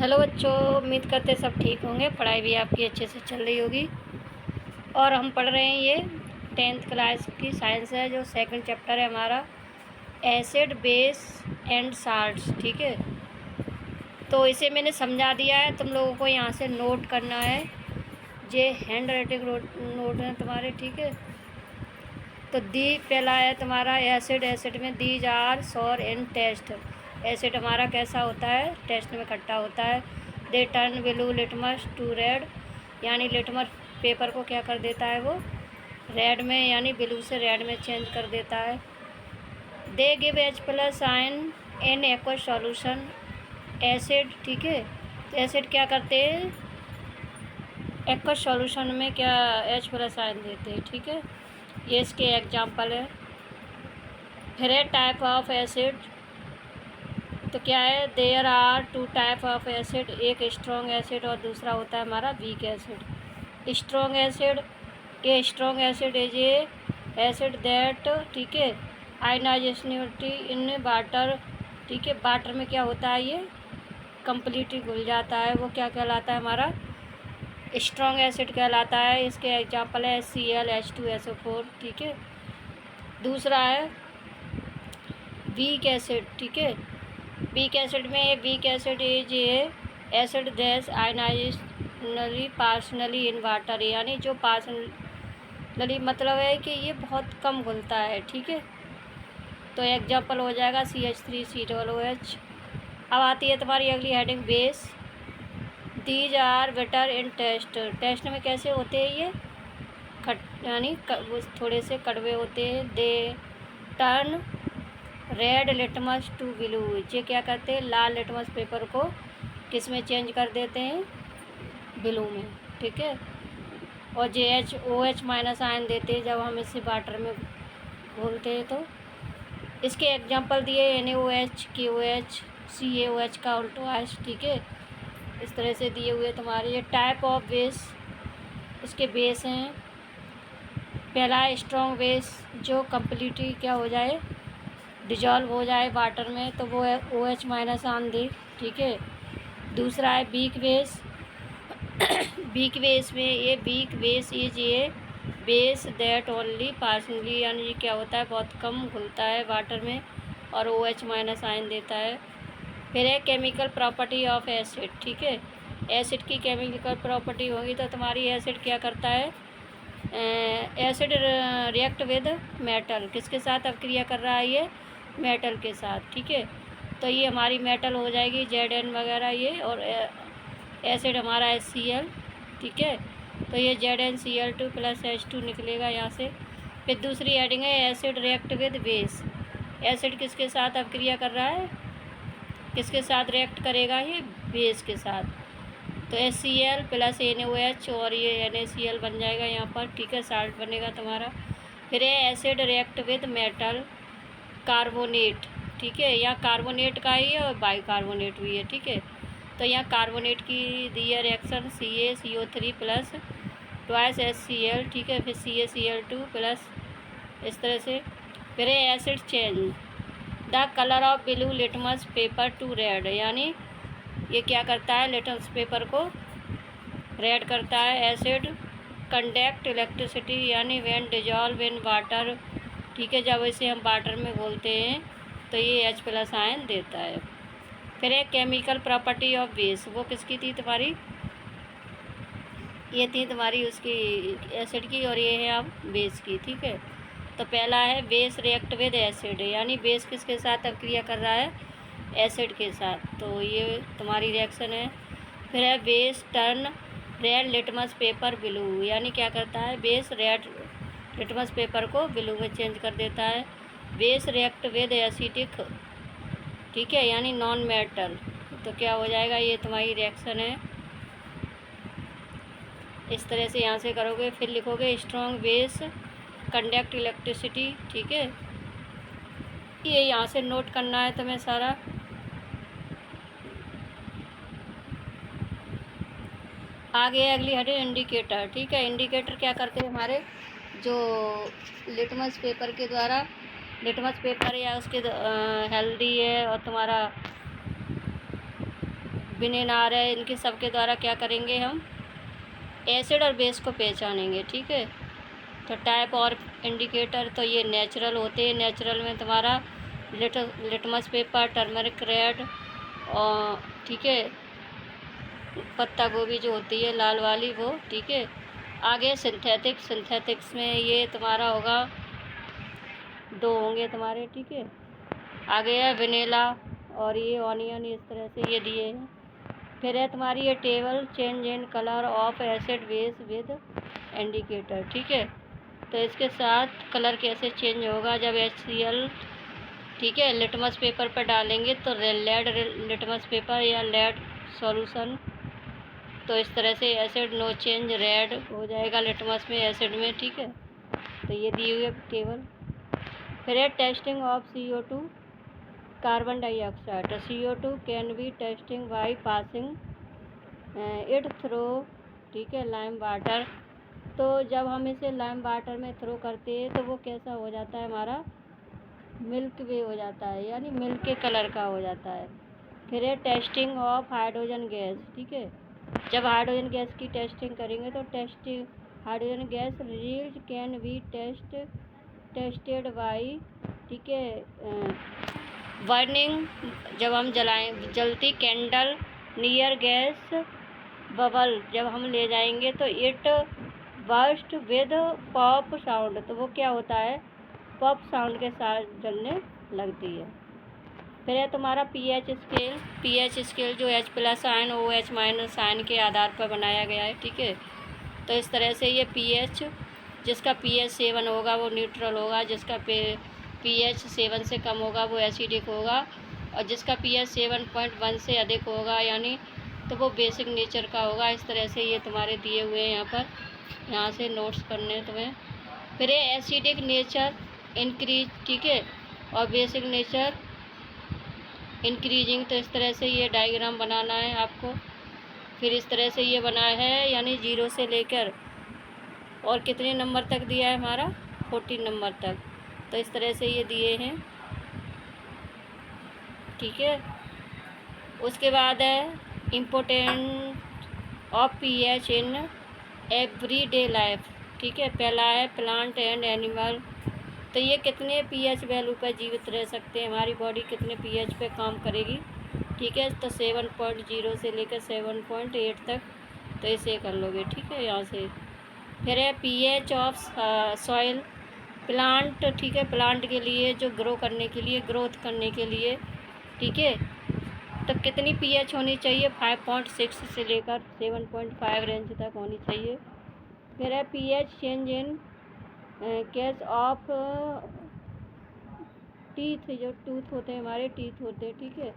Hello बच्चों, उम्मीद करते सब ठीक होंगे। पढ़ाई भी आपकी अच्छे से चल रही होगी। और हम पढ़ रहे हैं, ये 10th क्लास की साइंस है, जो सेकंड चैप्टर है हमारा, एसिड बेस एंड साल्ट्स। ठीक है, तो इसे मैंने समझा दिया है, तुम लोगों को यहाँ से नोट करना है। ये हैंड राइटिंग नोट है तुम्हारे। ठीक है, तो दी पहला है तुम्हारा एसिड। एसिड में these are sour in taste. Acid हमारा कैसा होता है? टेस्ट में खट्टा होता है। They turn blue litmus to red, यानी लिटमस पेपर को क्या कर देता है? वो रेड में, यानी ब्लू से रेड में चेंज कर देता है। They give H+ ion in aqueous solution. Acid, ठीक है, तो एसिड क्या करते हैं? एक्वस सॉल्यूशन में क्या H+ आयन देते हैं। ठीक है, ये इसके एग्जाम्पल है। फिर है टाइप ऑफ एसिड, तो क्या है? There are 2 type of acid, एक स्ट्रॉन्ग एसिड और दूसरा होता है हमारा वीक एसिड। स्ट्रॉन्ग एसिड, ये strong acid is a acid that, ठीक है, आयनाइजेशनिटी इन वाटर। ठीक है, वाटर में क्या होता है? ये कम्प्लीटली घुल जाता है। वो क्या कहलाता है? हमारा स्ट्रॉन्ग एसिड कहलाता है। इसके एग्जाम्पल है Cl H2SO4। ठीक है, दूसरा है वीक एसिड। ठीक है, वीक एसिड में weak acid is a acid that ionises partially in water, यानी जो पार्शनली मतलब है कि ये बहुत कम घुलता है। ठीक है, तो एग्जाम्पल हो जाएगा CH3COOH। अब आती है तुम्हारी अगली heading, base. These are better in taste. Taste में कैसे होते हैं ये? यानी वो थोड़े से कड़वे होते हैं। They turn red litmus to blue, ये क्या करते हैं? लाल लिटमस पेपर को किस में चेंज कर देते हैं? ब्लू में। ठीक है, और OH- आयन देते हैं जब हम इसे वाटर में घोलते हैं। तो इसके एग्जांपल दिए NaOH, KOH, CaOH का उल्टा। ठीक है, इस तरह से दिए हुए तुम्हारे। ये टाइप ऑफ बेस, इसके बेस हैं। पहला है स्ट्रॉन्ग बेस, जो कम्प्लीटली क्या हो जाए? डिजॉल्व हो जाए वाटर में, तो वो है OH- आयन दे। ठीक है, दूसरा है वीक बेस। वीक बेस में ये वीक बेस इज ये बेस दैट ओनली पार्शनली, यानी ये क्या होता है? बहुत कम घुलता है वाटर में और OH- आयन देता है। फिर है केमिकल प्रॉपर्टी ऑफ एसिड। ठीक है, एसिड की केमिकल प्रॉपर्टी होगी तो तुम्हारी एसिड क्या करता है? एसिड रिएक्ट विद मेटल, किसके साथ अभिक्रिया कर रहा है? ये मेटल के साथ। ठीक है, तो ये हमारी मेटल हो जाएगी Zn वगैरह ये, और एसिड हमारा HCl। ठीक है, तो ये ZnCl2 + H2 निकलेगा यहाँ से। फिर दूसरी हेडिंग है acid react with base. Acid किसके साथ अभिक्रिया कर रहा है? किसके साथ रिएक्ट करेगा? ये बेस के साथ। तो HCl + NaOH और ये NaCl बन जाएगा यहाँ पर। ठीक है, साल्ट बनेगा तुम्हारा। फिर है acid react with metal carbonate. ठीक है, यहाँ कार्बोनेट का ही है और बाइकार्बोनेट भी है। ठीक है, तो यहाँ कार्बोनेट की दी है रिएक्शन CaCO3 + 2 HCl। ठीक है, फिर CaCl2 + इस तरह से। फिर है acid change the colour of blue litmus paper two red, यानी ये क्या करता है? लिटमस पेपर को रेड करता है। एसिड कंडक्ट इलेक्ट्रिसिटी, यानी व्हेन डिजॉल्व इन वाटर। ठीक है, जब इसे हम वाटर में घोलते हैं तो ये H+ आयन देता है। फिर एक केमिकल प्रॉपर्टी ऑफ बेस, वो किसकी थी तुम्हारी? ये थी तुम्हारी उसकी एसिड की, और ये है अब बेस की। ठीक है, तो पहला है बेस रिएक्ट विद एसिड, यानी बेस किसके साथ अभिक्रिया कर रहा है? एसिड के साथ, तो ये तुम्हारी रिएक्शन है। फिर है base turn red litmus paper blue, यानी क्या करता है? बेस रेड लिटमस पेपर को ब्लू में चेंज कर देता है। बेस रिएक्ट विद एसिडिक, ठीक है, यानी नॉन मेटल, तो क्या हो जाएगा? ये तुम्हारी रिएक्शन है। इस तरह से यहाँ से करोगे। फिर लिखोगे स्ट्रॉन्ग बेस कंडक्ट इलेक्ट्रिसिटी। ठीक है, ये यहाँ से नोट करना है तुम्हें सारा। आगे अगली हेडिंग इंडिकेटर। ठीक है, इंडिकेटर क्या करते हैं? हमारे जो लिटमस पेपर के द्वारा, लिटमस पेपर या उसके हेल्दी है और तुम्हारा विनेनार है, इनके सब के द्वारा क्या करेंगे हम एसिड और बेस को पहचानेंगे। ठीक है, तो टाइप और इंडिकेटर तो ये नेचुरल होते हैं। नेचुरल में तुम्हारा लिटमस पेपर, टर्मरिक रेड और ठीक है पत्ता गोभी जो होती है लाल वाली वो। ठीक है, आगे सिंथेटिक्स में ये तुम्हारा होगा 2 होंगे तुम्हारे। ठीक है, आगे है वेनिला और ये ऑनियन, इस तरह से ये दिए हैं। फिर है तुम्हारी ये table change in colour of acid base with indicator. ठीक है, तो इसके साथ कलर कैसे चेंज होगा जब HCl ठीक है लिटमस पेपर पर डालेंगे तो लेड लिटमस पेपर या लेड सॉल्यूशन, तो इस तरह से एसिड नो चेंज रेड हो जाएगा लिटमस में एसिड में। ठीक है, तो ये दी हुई है टेबल। फिर है testing of CO2 carbon dioxide. तो CO2 can be testing by passing it through ठीक है लाइम वाटर। तो जब हम इसे लाइम वाटर में थ्रो करते हैं तो वो कैसा हो जाता है हमारा मिल्क वे हो जाता है, यानी मिल्क के कलर का हो जाता है। फिर है टेस्टिंग ऑफ हाइड्रोजन गैस। ठीक है, जब हाइड्रोजन गैस की टेस्टिंग करेंगे तो testing hydrogen gas release can be tested by ठीक है बर्निंग, जब हम जलती कैंडल नियर गैस बबल जब हम ले जाएंगे तो it burst with pop sound, तो वो क्या होता है पॉप साउंड के साथ जलने लगती है। फिर है तुम्हारा पीएच स्केल जो H+ आयन OH- आयन के आधार पर बनाया गया है। ठीक है, तो इस तरह से ये पीएच जिसका pH 7 होगा वो न्यूट्रल होगा, जिसका pH 7 से कम होगा वो एसिडिक होगा, और जिसका pH 7.1 से अधिक होगा यानी तो वो बेसिक नेचर का होगा। इस तरह से ये तुम्हारे दिए हुए हैं यहाँ पर, यहाँ से नोट्स करने तुम्हें। फिर ये एसिडिक नेचर इंक्रीज ठीक है और बेसिक नेचर इंक्रीजिंग, तो इस तरह से ये डायग्राम बनाना है आपको। फिर इस तरह से ये बना है यानी 0 से लेकर और कितने नंबर तक दिया है हमारा 14 नंबर तक, तो इस तरह से ये दिए हैं। ठीक है, उसके बाद है important of pH in everyday life. ठीक है, पहला है प्लांट एंड एनिमल, तो ये कितने pH वैल्यू पर जीवित रह सकते हैं, हमारी बॉडी कितने pH पे काम करेगी। ठीक है, तो 7.0 से लेकर 7.8 तक, तो इसे कर लोगे। ठीक है, यहाँ से फिर है pH ऑफ सॉइल प्लांट। ठीक है, प्लांट के लिए जो ग्रोथ करने के लिए ठीक है तो कितनी pH होनी चाहिए 5.6 से लेकर 7.5 रेंज तक होनी चाहिए। फिर है pH change in case of teeth, जो टूथ होते हैं हमारे टीथ होते हैं। ठीक है,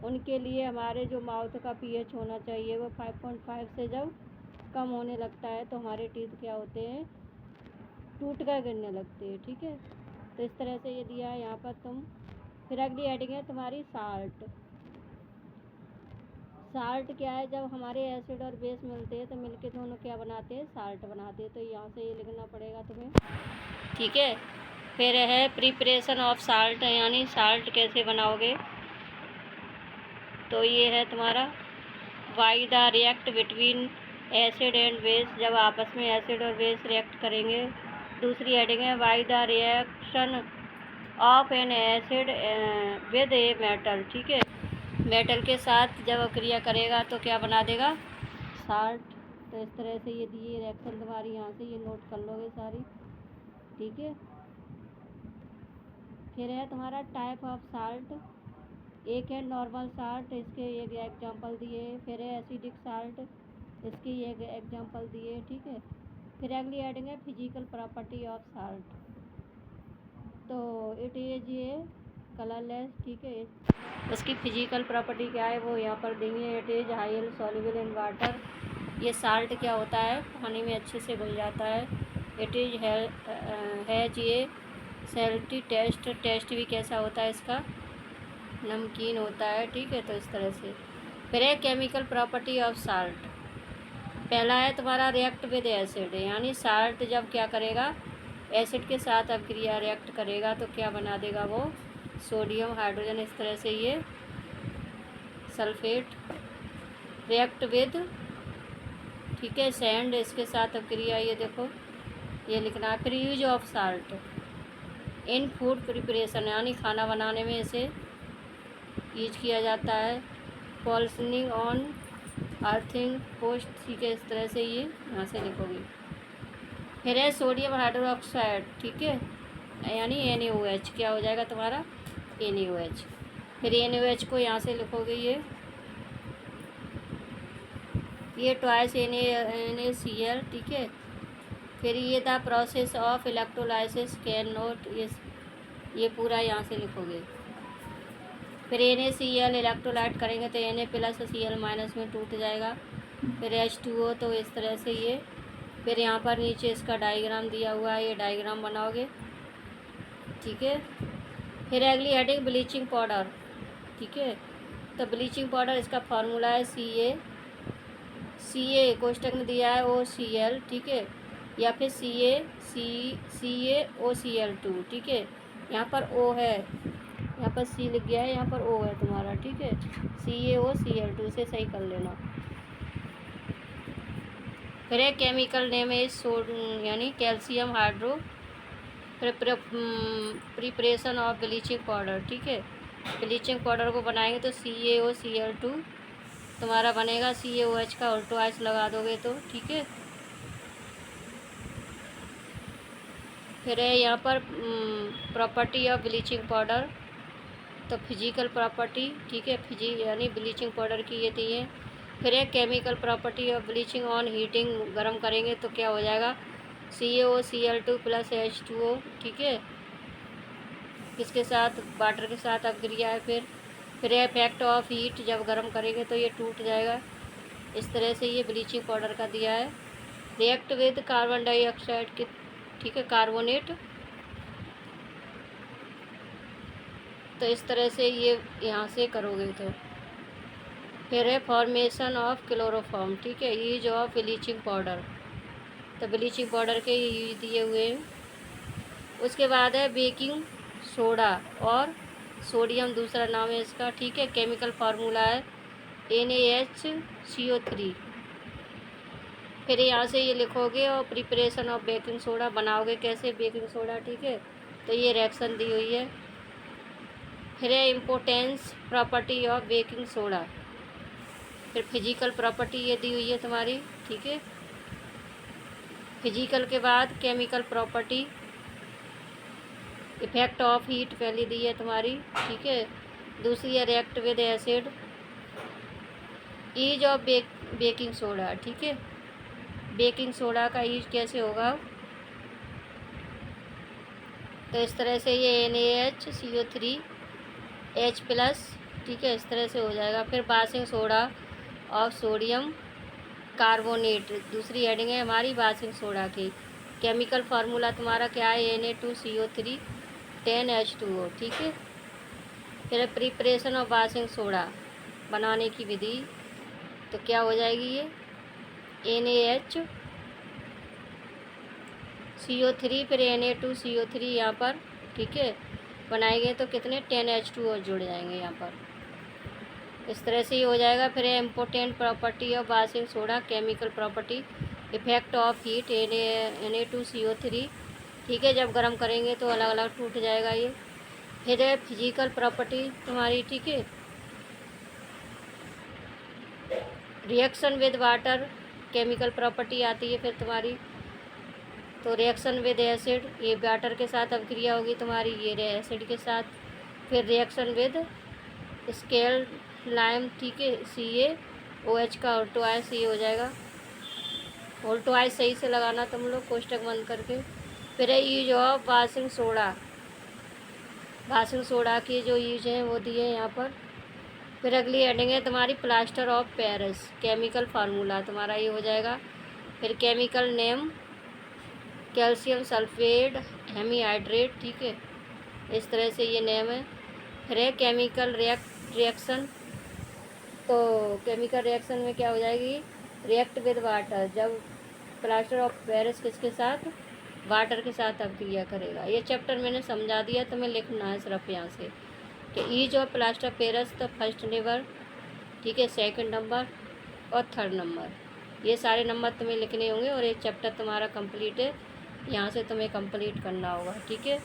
उनके लिए हमारे जो माउथ का pH होना चाहिए वो 5.5 से जब कम होने लगता है तो हमारे टीथ क्या होते हैं टूट कर गिरने लगते हैं। ठीक है, तो इस तरह से ये दिया है यहाँ पर तुम। फिर अगली हेडिंग है तुम्हारी साल्ट। साल्ट क्या है, जब हमारे एसिड और बेस मिलते हैं तो मिलके दोनों क्या बनाते हैं साल्ट बनाते हैं, तो यहाँ से ये लिखना पड़ेगा तुम्हें। ठीक है, फिर है प्रिपरेशन ऑफ साल्ट, यानी साल्ट कैसे बनाओगे, तो ये है तुम्हारा why the react between acid and base, जब आपस में एसिड और बेस रिएक्ट करेंगे। दूसरी हेडिंग है why the reaction of N acid with a metal. ठीक है, मेटल के साथ जब क्रिया करेगा तो क्या बना देगा साल्ट, तो इस तरह से ये दिए रिएक्शन तुम्हारी, यहाँ से ये नोट कर लोगे सारी। ठीक है, फिर है तुम्हारा टाइप ऑफ साल्ट, एक है नॉर्मल साल्ट, इसके एक एग्जांपल दिए। फिर है एसिडिक साल्ट, इसकी एक एग्जांपल दिए। ठीक है, फिर अगली हेडिंग है फिजिकल प्रॉपर्टी ऑफ साल्ट, तो इट इज ये कलरलेस। ठीक है, उसकी फिजिकल प्रॉपर्टी क्या है वो यहाँ पर देंगे। It is highly soluble in water, ये साल्ट क्या होता है पानी में अच्छे से घुल जाता है। इट इज हैज ये सैल्टी टेस्ट भी कैसा होता है इसका नमकीन होता है। ठीक है, तो इस तरह से। फिर है केमिकल प्रॉपर्टी ऑफ साल्ट, पहला है तुम्हारा रिएक्ट विद एसिड, यानी साल्ट जब क्या करेगा एसिड के साथ अब क्रिया रिएक्ट करेगा तो क्या बना देगा वो सोडियम हाइड्रोजन, इस तरह से ये सल्फेट रिएक्ट विद, ठीक है, सैंड, इसके साथ क्रिया ये देखो ये लिखना है। फिर use of salt in food preparation, यानी खाना बनाने में इसे यूज किया जाता है। पॉलिशनिंग ऑन अर्थिंग पोस्ट, ठीक है, इस तरह से ये यहाँ से लिखोगे। फिर है सोडियम हाइड्रोक्साइड, ठीक है, यानी NaOH, क्या हो जाएगा तुम्हारा NaOH। फिर NaOH को यहाँ से लिखोगे ये ट्वाइस NaCl, ठीक है। फिर ये the process of electrolysis can note, ये पूरा यहाँ से लिखोगे। फिर NaCl इलेक्ट्रोलाइट करेंगे तो Na+Cl- में टूट जाएगा। फिर H2O, तो इस तरह से ये। फिर यहाँ पर नीचे इसका डायग्राम दिया हुआ है, ये डायग्राम बनाओगे, ठीक है। फिर अगली हेडिंग ब्लीचिंग पाउडर, ठीक है। तो ब्लीचिंग पाउडर इसका फार्मूला है CA कोष्टक में दिया है OCl, ठीक है, या फिर CaOCl2, ठीक है। यहाँ पर O है, यहाँ पर C लिख गया है, यहाँ पर O है तुम्हारा, ठीक है। CaOCl2 से सही कर लेना। फिर एक केमिकल नेम है यानी calcium hydro preparation of bleaching powder, ठीक है। ब्लीचिंग पाउडर को बनाएंगे तो CaOCl2 तुम्हारा बनेगा, CaOH का उल्टो आइस लगा दोगे तो, ठीक है। फिर है यहाँ पर प्रॉपर्टी ऑफ ब्लीचिंग पाउडर, तो फिजिकल प्रॉपर्टी, ठीक है, यानी ब्लीचिंग पाउडर की ये थी है। फिर एक chemical property of bleaching on heating, गर्म करेंगे तो क्या हो जाएगा CaOCl2 + H2O, ठीक है, किसके साथ वाटर के साथ अपक्रिया है। फिर इफेक्ट ऑफ हीट, जब गर्म करेंगे तो ये टूट जाएगा। इस तरह से ये ब्लीचिंग पाउडर का दिया है। रिएक्ट विद कार्बन डाइऑक्साइड की, ठीक है, कार्बोनेट, तो इस तरह से ये यहाँ से करोगे तो। फिर है फॉर्मेशन ऑफ क्लोरोफॉर्म, ठीक है, यूज ऑफ ब्लीचिंग पाउडर, तो ब्लीचिंग पाउडर के यूज दिए हुए हैं। उसके बाद है बेकिंग सोडा और सोडियम दूसरा नाम है इसका, ठीक है। केमिकल फार्मूला है NaHCO3। फिर यहाँ से ये लिखोगे और प्रिपरेशन ऑफ बेकिंग सोडा, बनाओगे कैसे बेकिंग सोडा, ठीक है, तो ये रिएक्शन दी हुई है। फिर है importance property of baking soda, फिर फिजिकल प्रॉपर्टी ये दी हुई है तुम्हारी, ठीक है। फिजिकल के बाद chemical property, effect of heat पहले दी है तुम्हारी, ठीक है। दूसरी है react with acid, use of baking soda, ठीक है। बेकिंग सोडा का यूज कैसे होगा, तो इस तरह से ये NaHCO3 H+, ठीक है, इस तरह से हो जाएगा। फिर बेकिंग सोडा और सोडियम कार्बोनेट, दूसरी हेडिंग है हमारी बेकिंग सोडा की। केमिकल फार्मूला तुम्हारा क्या है Na2CO3 10H2O, ठीक है। फिर प्रिपरेशन ऑफ बेकिंग सोडा, बनाने की विधि, तो क्या हो जाएगी ये NaHCO3 फिर Na2CO3 यहाँ पर, ठीक है, बनाएंगे तो कितने 10H2O जुड़ जाएंगे यहाँ पर, इस तरह से ही हो जाएगा। फिर important property of baking soda, chemical property, effect of heat Na2CO3, ठीक है, जब गर्म करेंगे तो अलग अलग टूट जाएगा ये। फिर है फिजिकल प्रॉपर्टी तुम्हारी, ठीक है, reaction with water, chemical property आती है फिर तुम्हारी, तो रिएक्शन विद एसिड, ये वाटर के साथ अभिक्रिया होगी तुम्हारी, ये एसिड के साथ। फिर रिएक्शन विद स्केल लाइम, ठीक है, CaOH का उल्टो आइस, ये हो जाएगा। उल्टो आइस सही से लगाना तुम लोग कोष्टक बंद करके। फिर है use of baking soda, baking soda के जो यूज हैं वो दिए हैं यहाँ पर। फिर अगली हेडिंग है तुम्हारी plaster of Paris, chemical formula तुम्हारा ये हो जाएगा। फिर chemical name calcium sulphate hemihydrate, ठीक है, इस तरह से ये नेम है। फिर है केमिकल रिएक्शन, तो केमिकल रिएक्शन में क्या हो जाएगी रिएक्ट विद वाटर, जब प्लास्टर ऑफ पेरिस किसके साथ, वाटर के साथ अभिक्रिया करेगा। ये चैप्टर मैंने समझा दिया, तुम्हें लिखना है सिर्फ यहाँ से कि is of plaster of Paris, तो फर्स्ट नंबर, ठीक है, सेकंड नंबर, और थर्ड नंबर, ये सारे नंबर तुम्हें लिखने होंगे और एक चैप्टर तुम्हारा कंप्लीट है। यहाँ से तुम्हें कंप्लीट करना होगा, ठीक है।